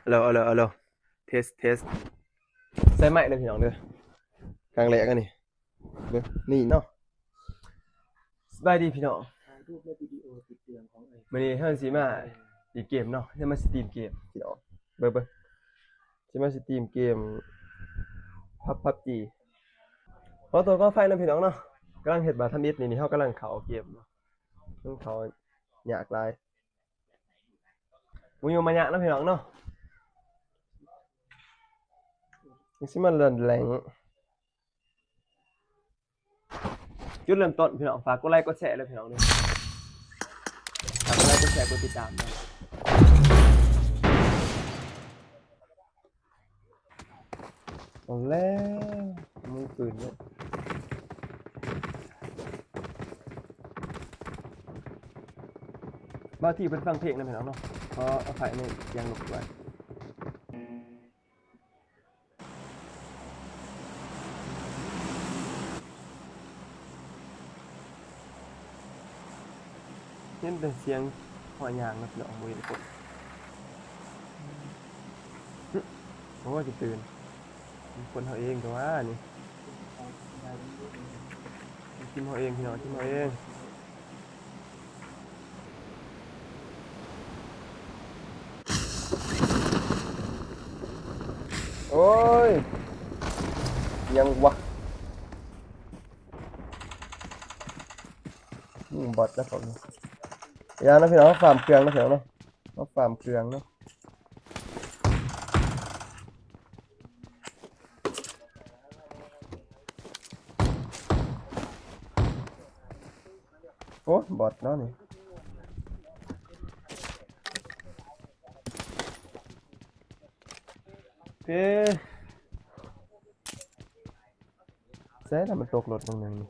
เอาเลยเทสใส่ไม้เลยพี่น้องเด้อกลางแหลกอันนี้เด้อนี่เนาะสบายดีพี่น้องถ่ายรูปและวิดีโอติดเตือนของไอ้ มื้อนี้เฮาสิมาอีกเกมเนาะจะมาสตรีมเกมพี่น้องเบิ่งสิมาสตรีมเกมPUBG ขอตัวก็ไฟนะพี่น้องเนาะกำลังเฮ็ดบาทำอิฐนี่เฮากำลังเข้าเกมเนาะมันเข้ายากหลายบ่อยู่มายากนะพี่น้องเนาะจังสิมาเล่นแหล่งจุดเริ่มต้นพี่น้องฝากกดไลค์กดแชร์เลยพี่น้องเด้อฝากกดไลค์กดแชร์กดติดตามเนาะเอาแล้วมือปืนเนี่ยบางทีเป็นฟังเพลงนะพี่น้องเนาะเพราะเอาไฟนี่เสียงลดไว้เห็นแต่เสียงหอยยางนะพี่น้องบ่เห็นคนเพราะว่าจะตื่นคนเขาเองแต่ว่านี่ทีมเขาเองพี่น้องทีมเขาเองโอ้ยยังวะบอทแล้วผมยานะพี่น้องฟาร์มเครื่องนะพี่น้องเนาะมาฟาร์มเครื่องเนาะโอ้บอทเนาะนี่โอเคเซ่ทำมันตกรถตรงนั้นนี่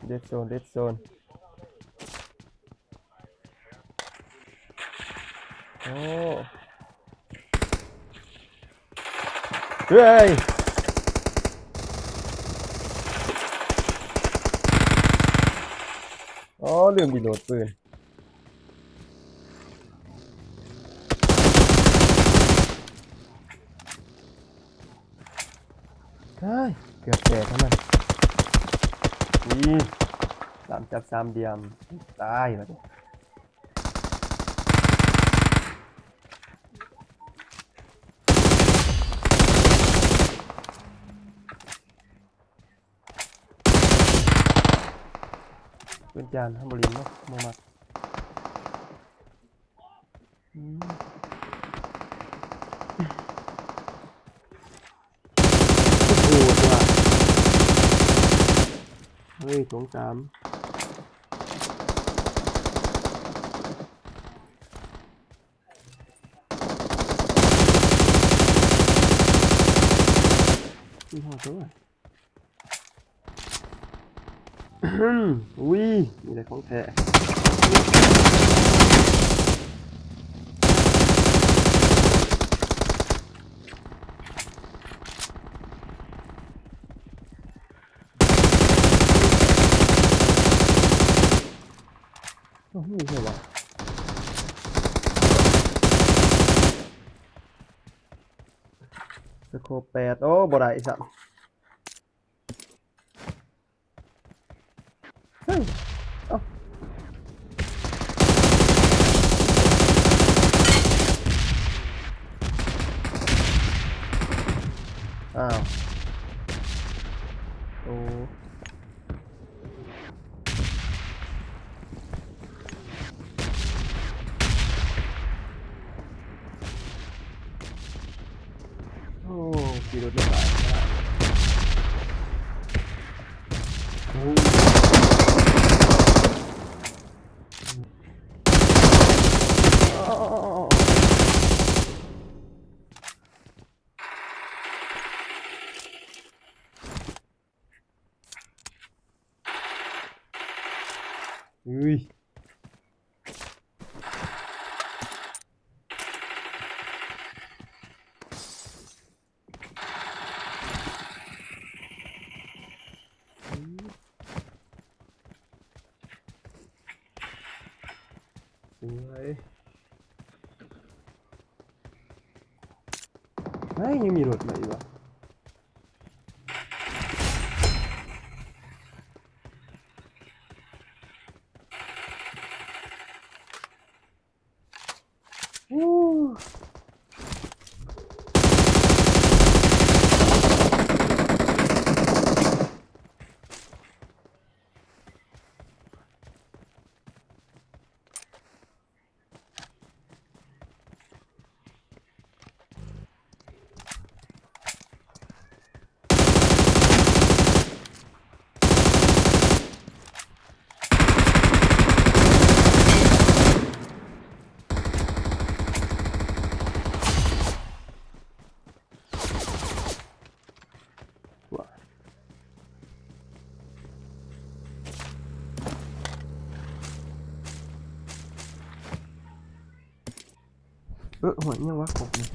เดดโซนโอ้เฮ้ยอ๋อลืมรีโหลดปืนเฮ้ยเกือบแตกแล้วมันนี่สามจับสามเดียมตายแล้วดิเป็นจานฮัมบอรินเนาะมามัดโอ้โหตัวเฮ้ยสงสามที่ห้อตัวอุ้ยมีแต่ของแท้โอ้โหใช่ปะสโคป8โอ้บ่ได้สัมเฮ้ยเอ้าอ้าวโอ้โอ้ขี่รถไม่ได้โอ้เฮ้ย วยเฮ้ยยังมีรถมาอีกวะอู้ว้าหัวยังวะกบนี่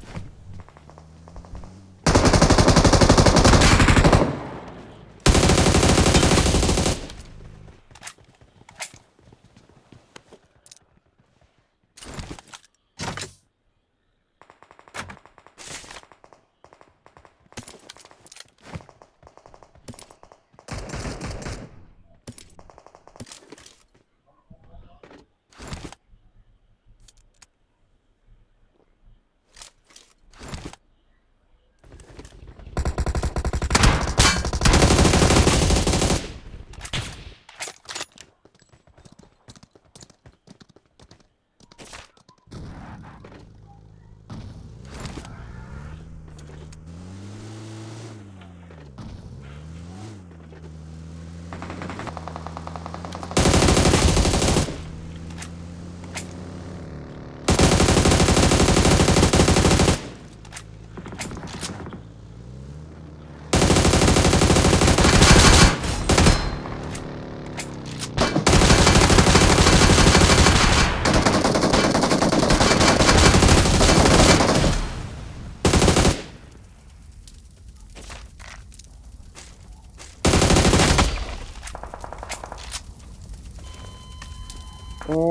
โอ้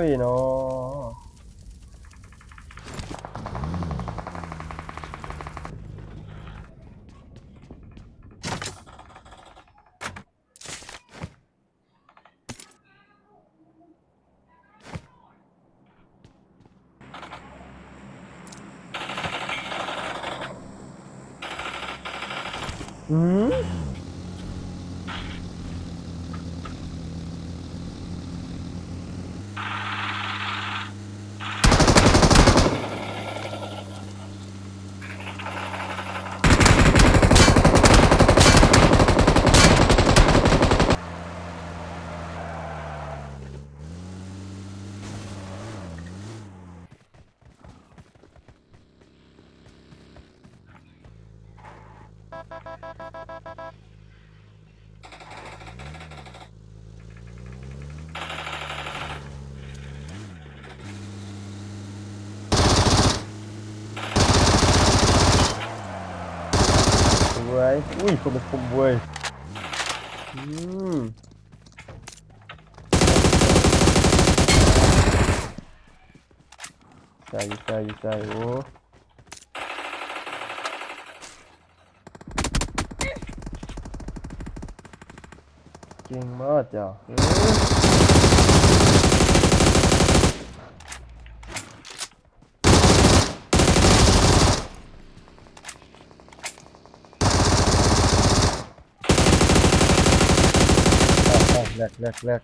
ยเนาะอืมสวยอุ้ยคมเว้ยอืมใส่โอ้เก่งมากจ้ะแรก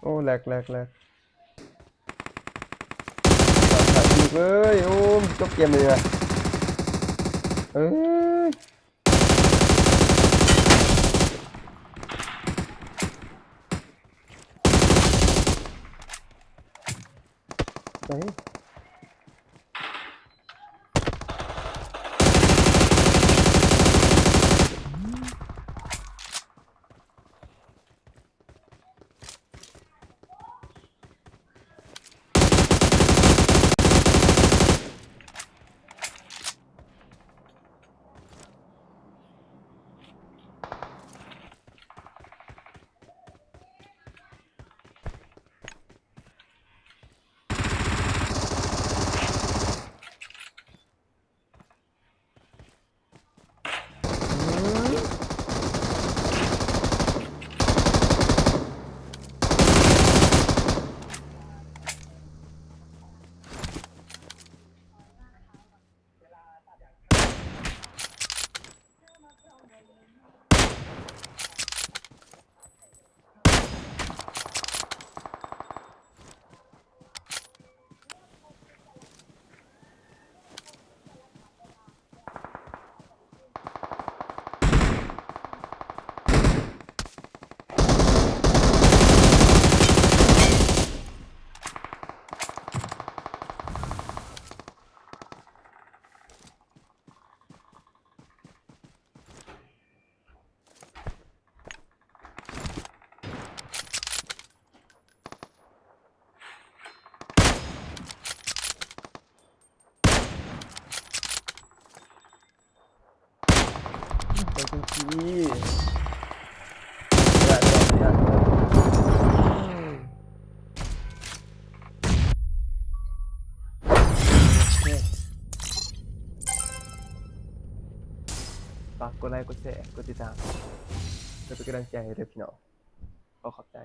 โอ้แหลกถ่ายอีกเลยโอ้จบเกมเลยนะเอ้ยไหนไปทุกทีอย่าโอเคฝากกดไลค์กดแชร์กดติดตามเพื่อเป็นกำลังใจให้เด้อพี่น้องขอบใจ